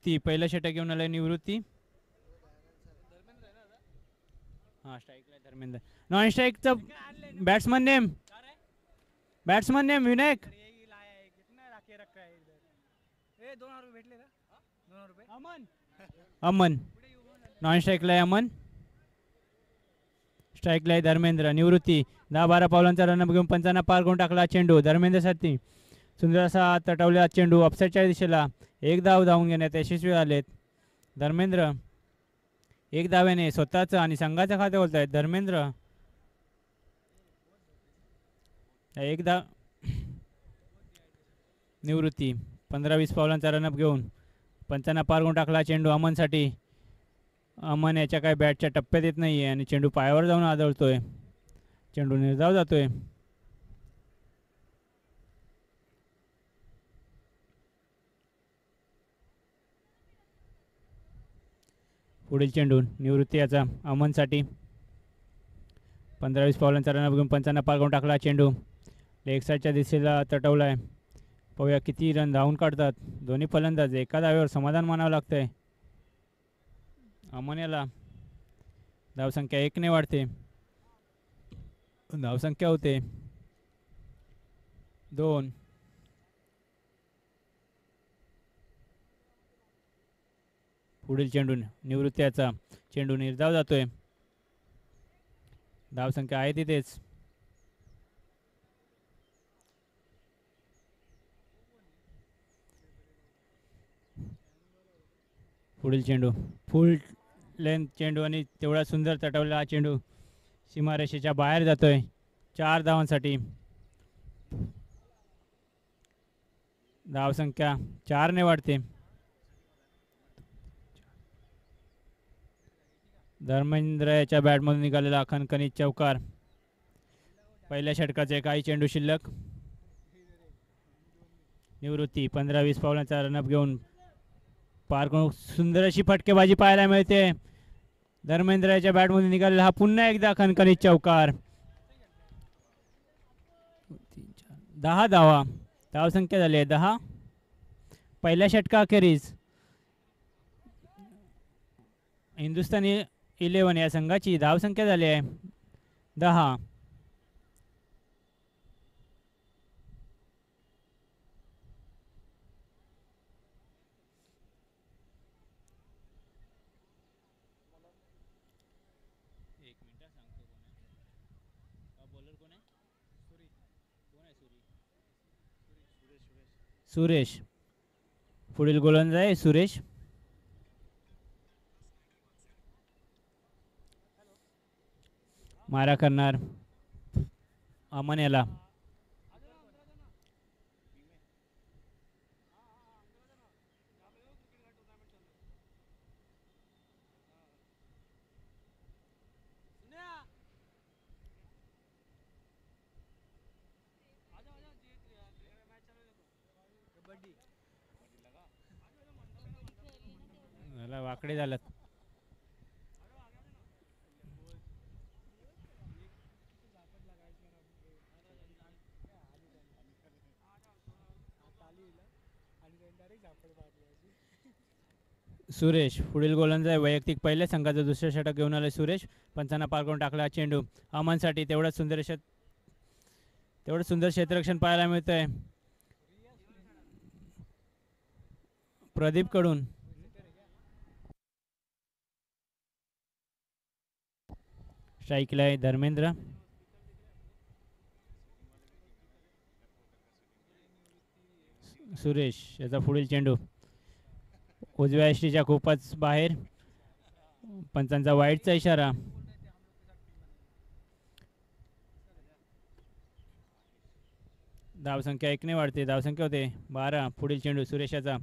निवृत्ती पहिला षटक घेऊन आलाय निवृत्ती. हा स्ट्राईकला धर्मेंद्र. नॉन स्ट्राईकचा batsman name. Batsman name Vinayak. Aman. Non स्ट्राईकला आहे अमन. स्ट्राईकला आहे धर्मेंद्र. निवृत्ती 10-12 पावलांचा रनअप घेऊन पंचांना पार करून टाकला चेंडू धर्मेंद्रसाठी. सुंदर असा तटवलेला चेंडू ऑफसाईडच्या दिशेला. एक धाव धावून घेण्यात यशस्वी झालेत धर्मेंद्र. एक धाव्याने स्वतःचं आणि संघाचं खाते बोलत आहेत धर्मेंद्र. एक धाव. निवृत्ती 15-20 पावलांचा रनअप घेऊन पंचांना पार करून टाकला चेंडू अमनसाठी. अमन याच्या काय बॅटच्या टप्प्यात येत नाही आहे आणि चेंडू पायावर जाऊन आदळतोय. चेंडू निर्धाव जातोय. पुढील चेंडू निवृत्ती याचा अमनसाठी. 15-20 पावलांचा रनअप घेऊन पंचांना पार करून टाकला चेंडू लेग साईडच्या दिशेला तटवला आहे. पाहूया किती रन धावून काढतात दोन्ही फलंदाज. एका धाव्यावर समाधान मानावं लागतंय अमन याला. धावसंख्या 1 ने वाढते. धावसंख्या होते 2. पुढील चेंडू निवृत्ती याचा. चेंडू निर्धाव जातोय. धावसंख्या आहे तिथेच. पुढील चेंडू फुल लेंथ चेंडू आणि तेवढा सुंदर तटवलेला हा चेंडू सीमारेषेच्या बाहेर जातोय 4 धावांसाठी. धावसंख्या 4 ने वाढते. धर्मेंद्र याच्या बॅटमधून निघालेला खणखणीत चौकार. पहिल्या षटकाचे काही चेंडू शिल्लक. निवृत्ती 15-20 पावलांचा रनअप घेऊन पार करून सुंदर अशी फटकेबाजी पाहायला मिळते. धर्मेंद्र याच्या बॅटमधून निघालेला हा पुन्हा एकदा खणखणीत चौकार. 10 धावा. धावसंख्या झाली आहे 10 पहिल्या षटकाखेरीज. हिंदुस्थानी 11 या संघाची धावसंख्या झाली आहे 10. सुरेश. पुढील गोलंदाज आहे सुरेश. मारा करणार अमन याला. वाकडे झालं. सुरेश. पुढील गोलंदाज आहे वैयक्तिक पहिल्या संघाचं दुसऱ्या षटक घेऊन आले सुरेश. पंचांना पार करून टाकला चेंडू अमनसाठी. तेवढंच सुंदर क्षेत्ररक्षण पाहायला मिळतंय प्रदीप कडून. स्ट्राईकला आहे धर्मेंद्र. सुरेश याचा पुढील चेंडू उजव्या यष्टीच्या खूपच बाहेर. पंचांचा वाईटचा इशारा. धावसंख्या 1 ने वाढते. धावसंख्या होते 12. पुढील चेंडू सुरेशाचा.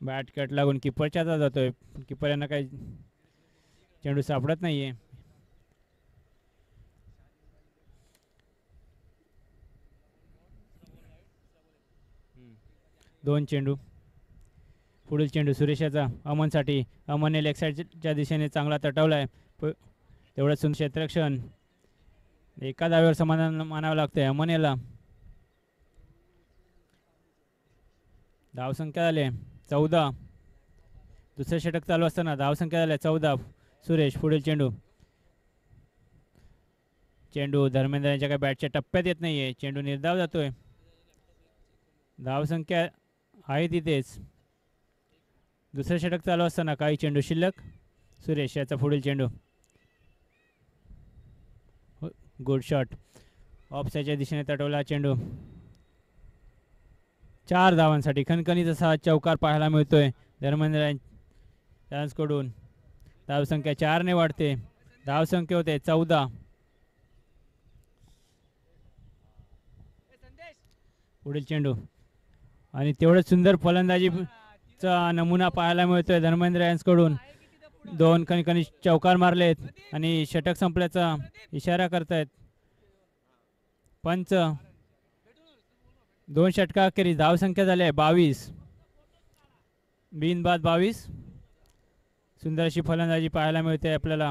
बॅट कट लागून किपरच्या हातात जातोय. किपर यांना काही चेंडू सापडत नाहीये. दोन चेंडू. पुढील चेंडू सुरेशाचा अमनसाठी. अमनने लेग साईडच्या दिशेने चांगला तटवला आहे. तेवढंच सुंदर क्षेत्ररक्षण. एका धाव्यावर समाधान मानावं लागतंय अमन याला. धावसंख्या झाले 14. दुसरे षटक चालू असताना धावसंख्या झाल्या 14. सुरेश पुढील चेंडू. चेंडू धर्मेंद्र यांच्या काही बॅटच्या टप्प्यात येत नाहीये. चेंडू निर्धाव जातोय. धावसंख्या आहे तिथेच. दुसरे षटक चालू असताना काही चेंडू शिल्लक. सुरेश याचा पुढील चेंडू. Good shot. ऑफसाईडच्या दिशेने तटवला चेंडू. 4 धावांसाठी खणखणीत असा चौकार पाहायला मिळतोय धर्मेंद्र कडून. धावसंख्या 4 ने वाढते. धावसंख्या होते 14. पुढील चेंडू आणि तेवढंच सुंदर फलंदाजीचा नमुना पाहायला मिळतोय धर्मेंद्र यांच्याकडून. 2 खणखणीत चौकार मारलेत आणि षटक संपल्याचा इशारा करतायत पंच. 2 षटकाखेरीज धावसंख्या झाली 22. बिनबाद 22. सुंदर अशी फलंदाजी पाहायला मिळते आपल्याला.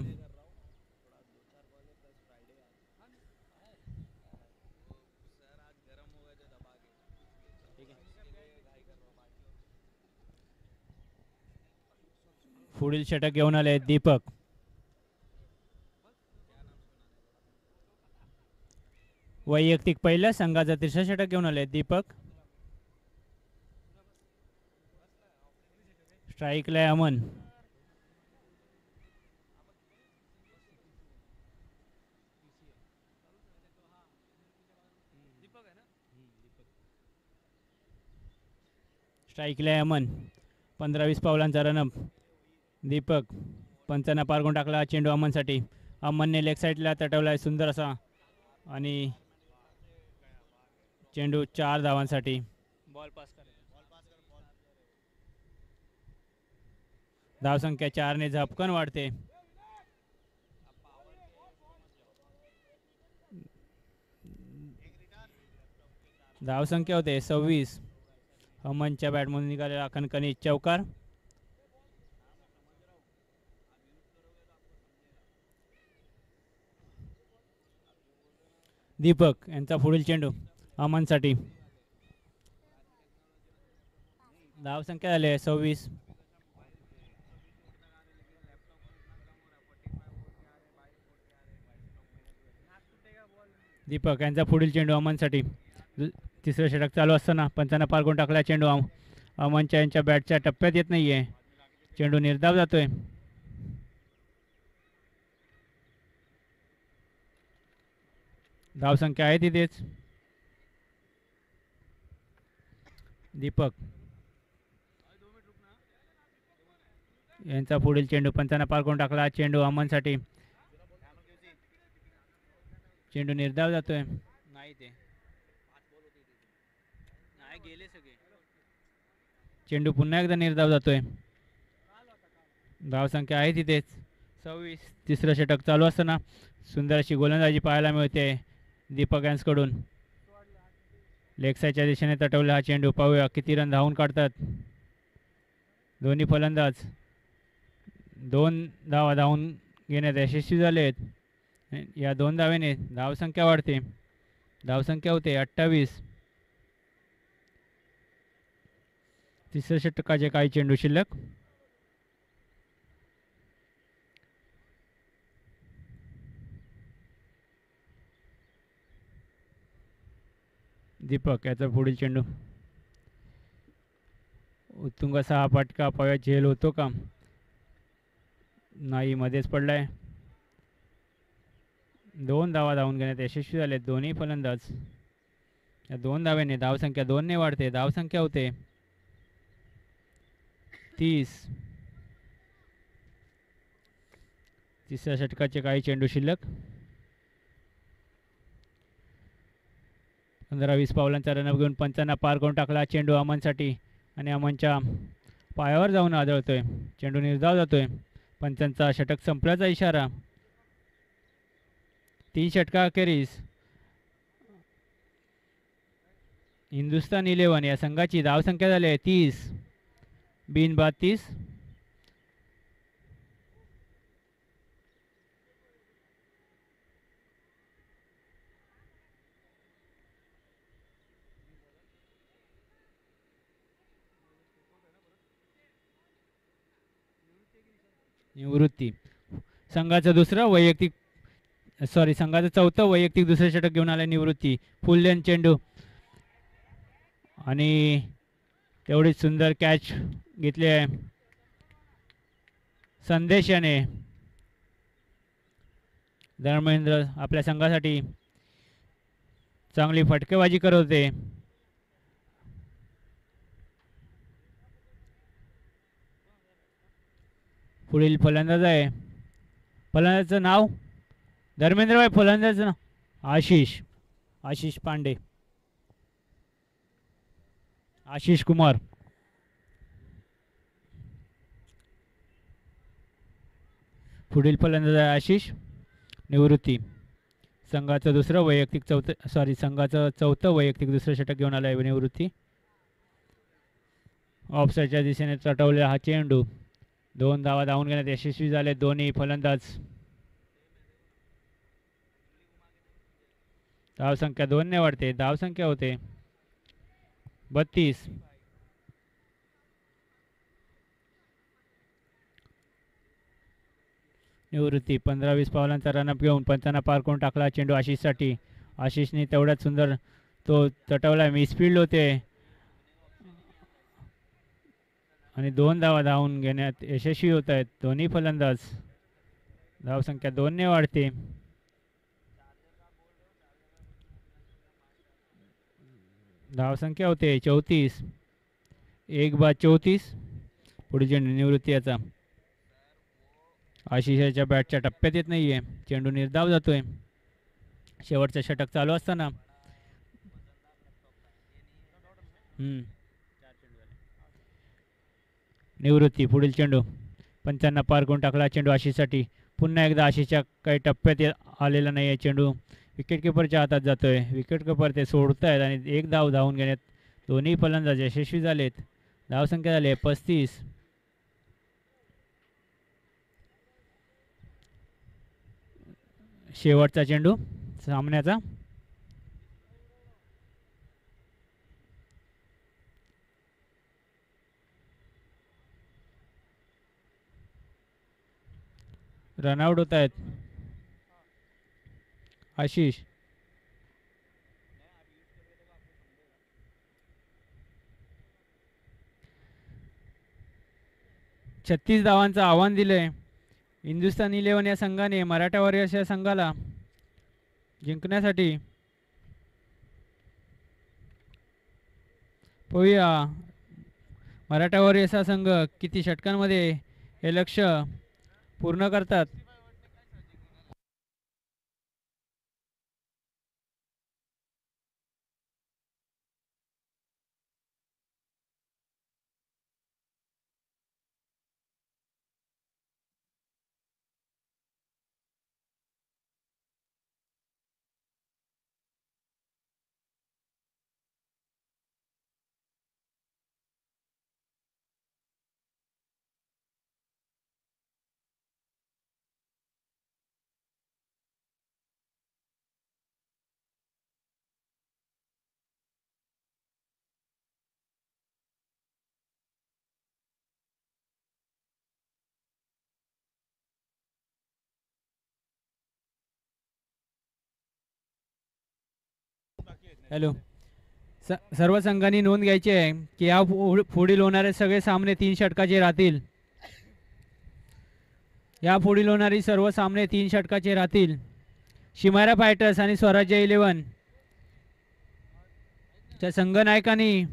पुढील षटक घेऊन आले दीपक. वैयक्तिक पहिल्या संघाचं तिसरं षटक घेऊन आले दीपक. स्ट्राईकला अमन. स्ट्राईकला अमन. 15-20 पावलांचा रनअप. दीपक पंचांना पार करून टाकला. चेंडू अमनसाठी. अमनने लेग साईडला तटवलाय सुंदर असा आणि चेंडू 4 धावांसाठी. बॉल पास कर. धावसंख्या 4 ने झपकन वाढते. धावसंख्या होते 26. अमनच्या बॅटमधून निघालेला खणखणीत चौकार. दीपक यांचा पुढील चेंडू अमनसाठी. धावसंख्या झाली 26. दीपक यांचा पुढील चेंडू अमनसाठी. तिसरं षटक चालू असताना पंचांना पार करून टाकला चेंडू. अमनच्या यांच्या बॅटच्या टप्प्यात येत नाहीये. चेंडू निर्धाव जातोय. धावसंख्या आहे तिथेच. दीपक यांचा पुढील चेंडू पंचांना पार करून टाकला चेंडू अमनसाठी. चेंडू निर्धाव जातोय. नाही ते नाही गेले सगळे. चेंडू पुन्हा एकदा निर्धाव जातोय. धावसंख्या आहे तिथेच 26. तिसरं षटक चालू असताना सुंदर अशी गोलंदाजी पाहायला मिळते दीपक यांच्याकडून. लेग साईडच्या दिशेने तटवला हा चेंडू. पाहूया किती रन धावून काढतात दोन्ही फलंदाज. 2 धावा धावून घेण्यात यशस्वी झालेत. या 2 धावेने धावसंख्या वाढते. धावसंख्या होते 28. तिसऱ्या षटकाचे काही चेंडू शिल्लक. दीपक याचा पुढील चेंडू. उत्तुंग असा हा फटका पायात झेल होतो का. नाही मध्येच पडलाय. 2 धावा धावून घेण्यात यशस्वी झाले दोन्ही फलंदाज. या 2 धाव्याने धावसंख्या 2 ने वाढते. धावसंख्या होते 30. तिसऱ्या षटकाचे काही चेंडू शिल्लक. 15-20 पावलांचा रनअप घेऊन पंचांना पार करून टाकला चेंडू अमनसाठी आणि अमनच्या पायावर जाऊन आदळतोय. चेंडू निर्धाव जातोय. पंचांचा षटक संपल्याचा इशारा. 3 षटकाखेरीज हिंदुस्थान 11 या संघाची धावसंख्या झाली आहे 30. बिनबाद 30. निवृत्ती. संघाचं दुसरं वैयक्तिक संघाचं चौथं वैयक्तिक दुसरं षटक घेऊन आलाय निवृत्ती. फुल लेन चेंडू आणि तेवढीच सुंदर कॅच घेतली आहे संदेश याने. धर्मेंद्र आपल्या संघासाठी चांगली फटकेबाजी करत होते. पुढील फलंदाज आहे, फलंदाजाचं नाव धर्मेंद्रभाई, फलंदाजाचं नाव आशिष, आशिष पांडे, आशिष कुमार. पुढील फलंदाज आहे आशिष. निवृत्ती. संघाचं दुसरं वैयक्तिक संघाचं चौथं वैयक्तिक दुसरं षटक घेऊन आलं आहे निवृत्ती. ऑफसाईडच्या दिशेने चटवलेला हा चेंडू. 2 धावा धावून घेण्यात यशस्वी झाले दोन्ही फलंदाज. धावसंख्या 2 ने वाढते. धावसंख्या होते 32. निवृत्ती 15-20 पावलांचा रनअप घेऊन पंचांना पार करून टाकला चेंडू आशिषसाठी. आशिषने तेवढ्यात सुंदर तो चटवला, मिसफिल्ड होते आणि 2 धावा धावून घेण्यात यशस्वी होत आहेत दोन्ही फलंदाज. धावसंख्या 2 ने वाढते. धावसंख्या होते 34. 1/34. पुढे चेंडू निवृत्ती याचा. आशिषाच्या बॅटच्या टप्प्यात येत नाहीये, चेंडू निर्धाव जातोय. शेवटचं षटक चालू असताना निवृत्ती. पुढील चेंडू पंचांना पार करून टाकला चेंडू आशिषसाठी. पुन्हा एकदा आशिषच्या काही टप्प्यात आलेला नाही आहे चेंडू. विकेट किपरच्या हातात जातोय. विकेट किपर ते सोडत आहेत आणि 1 धाव धावून घेण्यात दोन्ही फलंदाज यशस्वी झालेत. धावसंख्या झाली आहे 35. शेवटचा चेंडू सामन्याचा. रनआउट होत आहेत आशिष. 36 धावांचं आव्हान दिलंय हिंदुस्थान 11 या संघाने मराठा वॉरियर्स या संघाला जिंकण्यासाठी. पाहूया मराठा वॉरियर्स हा संघ किती षटकांमध्ये हे लक्ष्य पूर्ण करतात. हॅलो. सर्व संघांनी नोंद घ्यायची आहे की या पुढील होणारे सगळे सामने 3 षटकाचे राहतील. या पुढील होणारी सर्व सामने 3 षटकाचे राहतील. शिमारा फायटर्स आणि स्वराज्य 11 च्या संघनायकांनी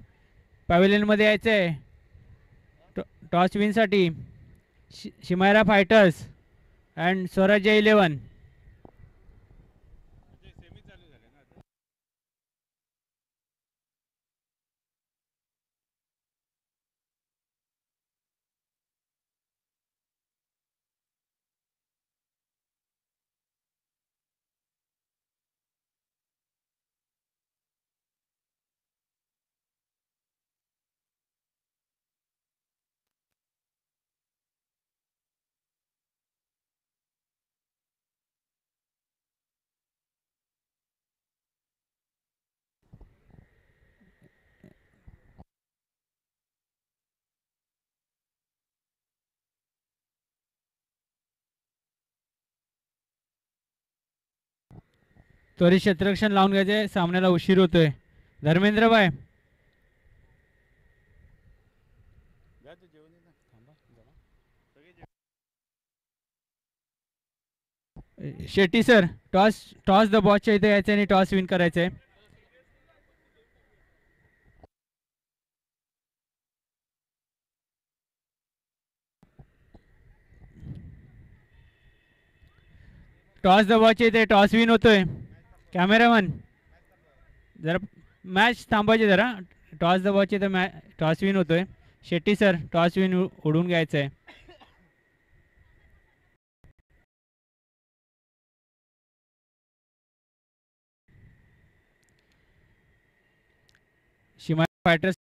पॅव्हिलियनमध्ये यायचं आहे टॉस विनसाठी. Shimara fighters and Swarajya 11. त्वरित क्षेत्ररक्षण लावून घ्यायचे, सामन्याला उशीर होतोय. धर्मेंद्र बाय Shetty sir, toss toss the बॉसच्या इथे यायचं आणि टॉस विन करायचंय. टॉस द बॉसच्या इथे टॉस विन होतोय. कॅमेरामन जरा मॅच थांबायची जरा. टॉस द बॉसच्या इथे टॉस विन होतोय. शेट्टी सर, टॉस विन उडून घ्यायचंय. शिमा फायटर्स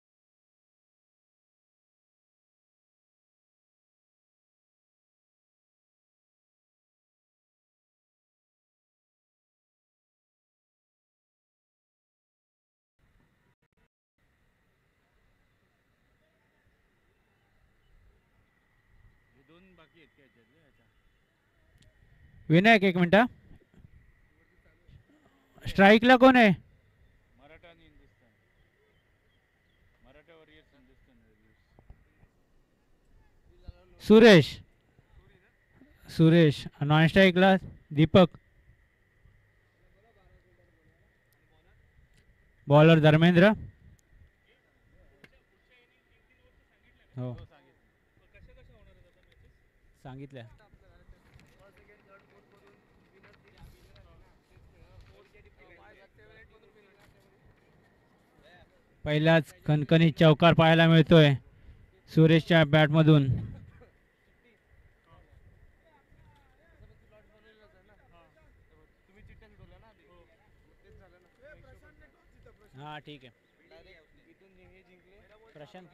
विनायक एक मिनिट. स्ट्राईकला कोण आहे? सुरेश. सुरेश नॉन स्ट्राईकला दीपक. बॉलर धर्मेंद्र. हो सांगितलं. पहिलाच कणकणी चौकार पाहायला मिळतोय सुरेशच्या बॅटमधून. हा ठीक आहे. प्रशांत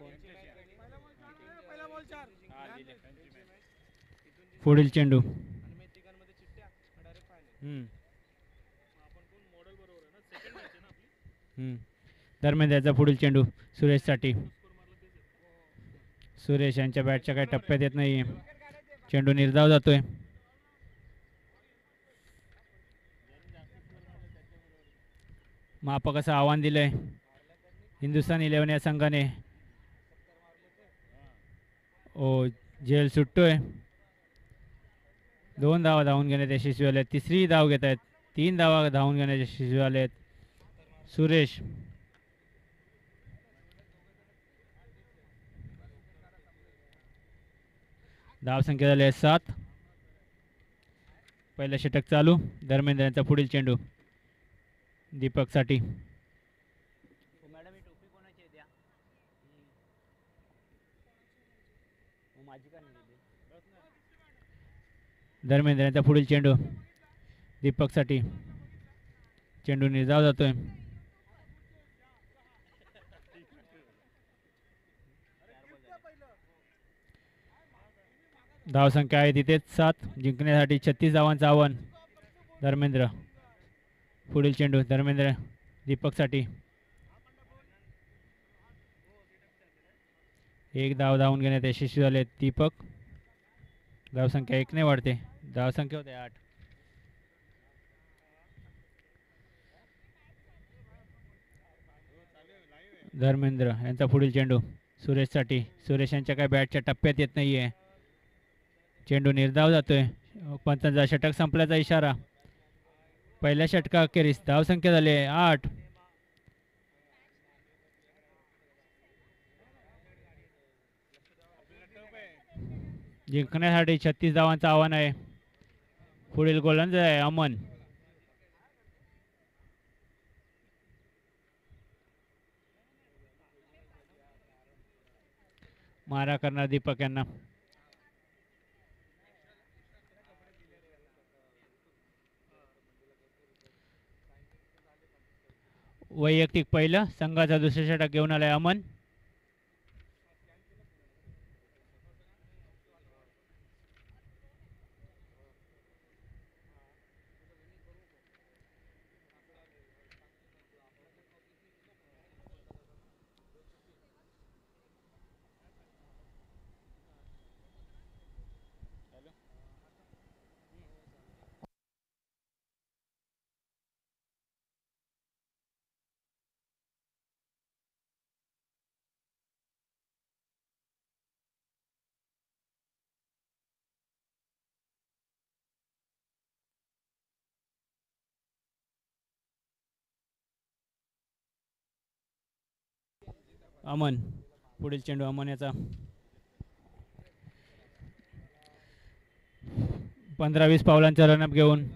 पुढील चेंडू. दरम्यान त्याचा पुढील चेंडू सुरेशसाठी. सुरेश यांच्या बॅटच्या काही टप्प्यात येत नाहीये. चेंडू निर्धाव जातोय. मापक असं आव्हान दिलंय हिंदुस्थान 11 या संघाने. ओ झेल सुटतोय. 2 धावा धावून घेण्यात यशस्वी आले. तिसरी धाव घेत आहेत. 3 धावा धावून घेण्यात यशस्वी आले आहेत सुरेश. धाव संख्या झाली आहे 7. पहिलं षटक चालू. धर्मेंद्र यांचा पुढील चेंडू दीपक साठी. धर्मेंद्र यांचा पुढील चेंडू दीपक साठी. चेंडू निर्धाव जातोय. धाव संख्या आहे तिथेच 7. जिंकण्यासाठी 36 धावांचं आव्हान. धर्मेंद्र पुढील चेंडू धर्मेंद्र दीपक साठी. 1 धाव धावून घेण्यात यशस्वी झाले दीपक. धाव संख्या 1 ने वाढते. धाव संख्या होते 8. धर्मेंद्र यांचा पुढील चेंडू सुरेश साठी. सुरेश यांच्या काय बॅटच्या टप्प्यात येत नाहीये. चेंडू निर्धाव जातोय. पंचांचा षटक संपल्याचा इशारा. पहिल्या षटका अखेरीस धाव संख्या झाली 8. जिंकण्यासाठी 36 धावांचं आव्हान आहे. पुढील गोलंदाज आहे अमन. मारा करणार दीपक यांना. वैयक्तिक पहिलं. संघाचा दुसरा षटक घेऊन आलाय अमन. अमन. पुढील चेंडू अमन याचा. 15-20 पावलांचा रनअप घेऊन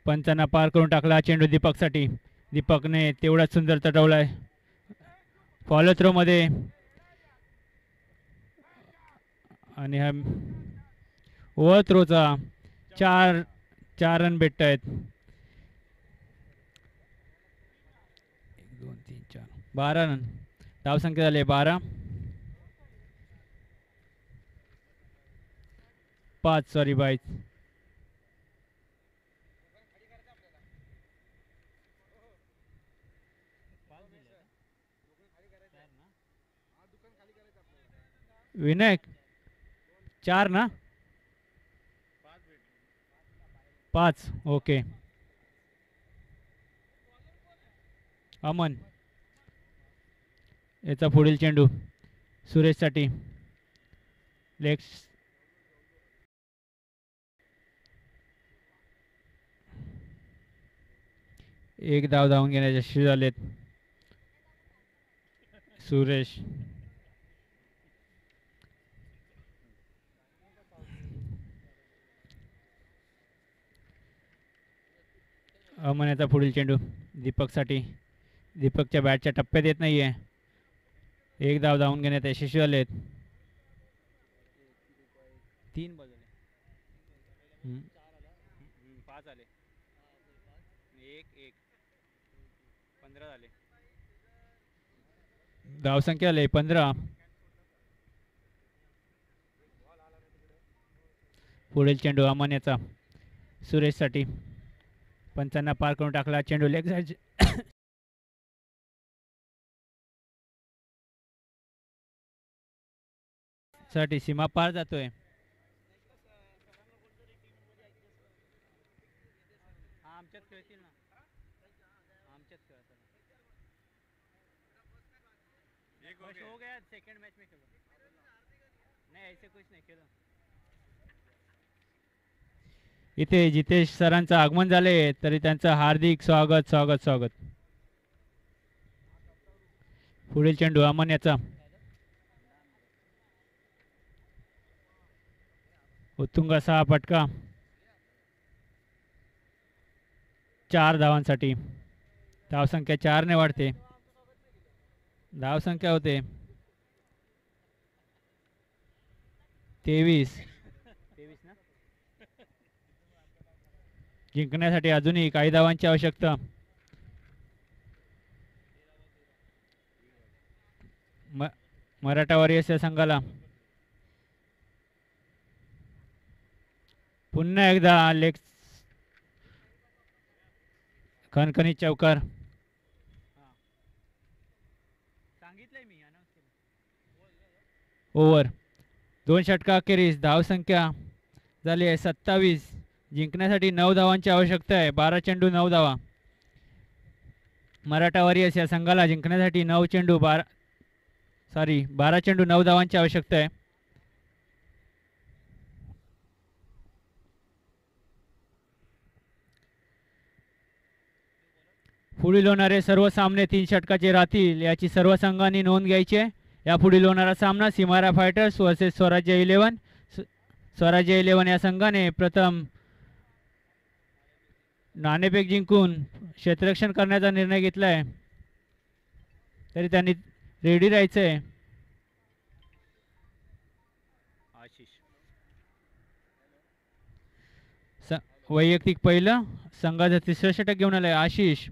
पंचांना पार करून टाकला चेंडू दीपकसाठी. दीपकने तेवढाच सुंदर चढवलाय फॉलो थ्रो मध्ये आणि हा ओव्हर थ्रोचा 4 रन भेटत आहेत. 1 2 3 4 12 रन धावसंख्या झाले 12. 5 सॉरी 22. विनायक 4 ना 5 ओके. अमन याचा पुढील चेंडू सुरेशसाठी. लेग्स एक धाव धावून घेण्याचे यशस्वी झालेत सुरेश. अमन याचा पुढील चेंडू दीपकसाठी. दीपकच्या बॅटच्या टप्प्यात येत नाहीये. एक धाव धावून घेण्यात यशस्वी झालेत. 3 बदल 5 आले 1 15 झाले. धावसंख्या आले 15. पुढील चेंडू अमन याचा सुरेशसाठी. पंचांना पार करून टाकला चेंडू लेग साईड साठी सीमा पार जातोय. आमच्यात खेळतील ना आमच्यात खेळतात. हो गया सेकंड मैच में खेलो नहीं ऐसे कुछ नहीं खेलो. इथे जितेश सरांचं आगमन झाले तरी त्यांचं हार्दिक स्वागत स्वागत स्वागत. पुढील चेंडू अमन याचा. उत्तुंग असा फटका 4 धावांसाठी. धावसंख्या 4 ने वाढते. धावसंख्या होते 23 ना. जिंकण्यासाठी अजूनही काही धावांची आवश्यकता. मराठा वॉरियर्स या संघाला पुन्हा एकदा लेग खणखणीत चौकार. सांगितलंय मी ओव्हर 2 षटका अखेरीस धावसंख्या झाली आहे 27. जिंकण्यासाठी 9 धावांची आवश्यकता आहे. 12 चेंडू 9 धावा. मराठा वॉरियर्स या संघाला जिंकण्यासाठी 12 चेंडू 9 धावांची आवश्यकता आहे. पुढील होणारे सर्व सामने 3 षटकाचे राहतील याची सर्व संघांनी नोंद घ्यायची आहे. यापुढील होणारा सामना सिमारा फायटर्स वर्सेस स्वराज्य 11. स्वराज्य 11 या संघाने प्रथम नाणेफेक जिंकून क्षेत्ररक्षण करण्याचा निर्णय घेतला आहे तरी त्यांनी रेडी राहायचं आहे. वैयक्तिक पहिलं संघाचं 3रं षटक घेऊन आलंय आशिष.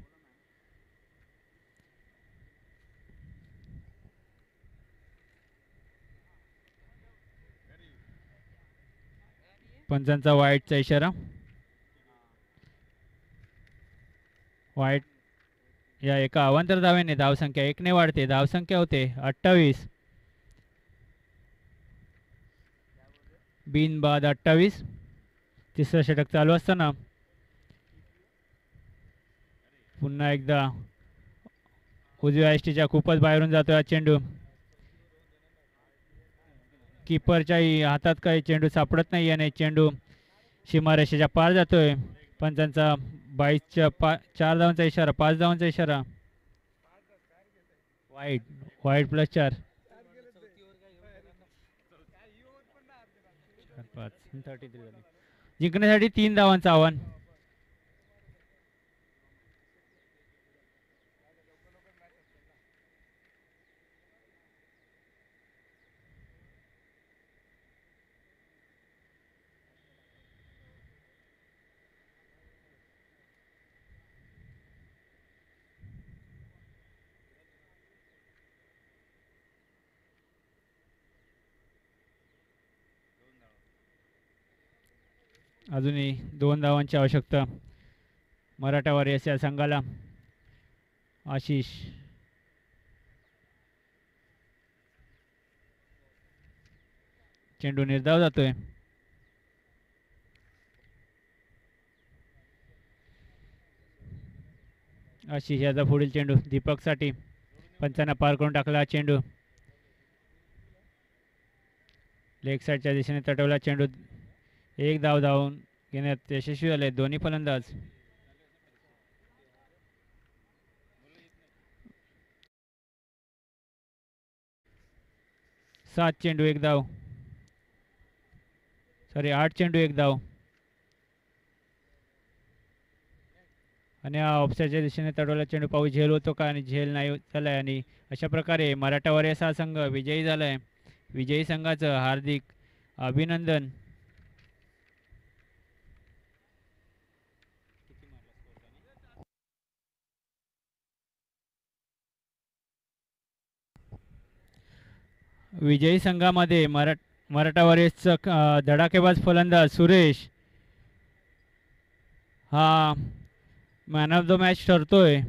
पंचांचा वाईटचा इशारा. वाईट या एका अवांतर धावेने धावसंख्या 1 ने वाढते. धावसंख्या होते 28. बिनबाद 28. 3रं षटक चालू असताना पुन्हा एकदा उजव्या एसटीच्या खूपच बाहेरून जातोय हा चेंडू. कीपरच्याही हातात काही चेंडू सापडत नाही आणि चेंडू सीमारेषेच्या पार जातोय. पंचांचा 22च्या 4 धावांचा इशारा 5 धावांचा इशारा. वाईट वाईट प्लस 4 5 33 झाली. जिंकण्यासाठी 3 धावांचं आव्हान. अजूनही 2 धावांची आवश्यकता मराठा वॉरियर्स या संघाला. आशिष चेंडू निर्धाव जातोय. आशिष याचा पुढील चेंडू दीपकसाठी. पंचांना पार करून टाकला चेंडू. लेग साईडच्या दिशेने तटवला चेंडू. एक धाव धावून घेण्यात यशस्वी झाले दोन्ही फलंदाज. 7 चेंडू 1 धाव. सॉरी 8 चेंडू 1 धाव. आणि हा ऑफसाईडच्या दिशेने तटवला चेंडू. पाहू झेल होतो का, आणि झेल नाही झालाय. आणि अशा प्रकारे मराठा वॉरियर्स हा संघ विजयी झालाय. विजयी संघाचं हार्दिक अभिनंदन. विजयी संघामध्ये मराठा वॉरियर्सचा धडाकेबाज फलंदाज सुरेश हा मॅन ऑफ द मॅच ठरतोय.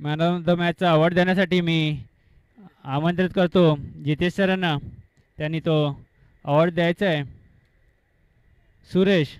मॅन ऑफ द मॅचचा अवॉर्ड देण्यासाठी मी आमंत्रित करतो जितेश सरांना. त्यांनी तो अवॉर्ड द्यायचा आहे. सुरेश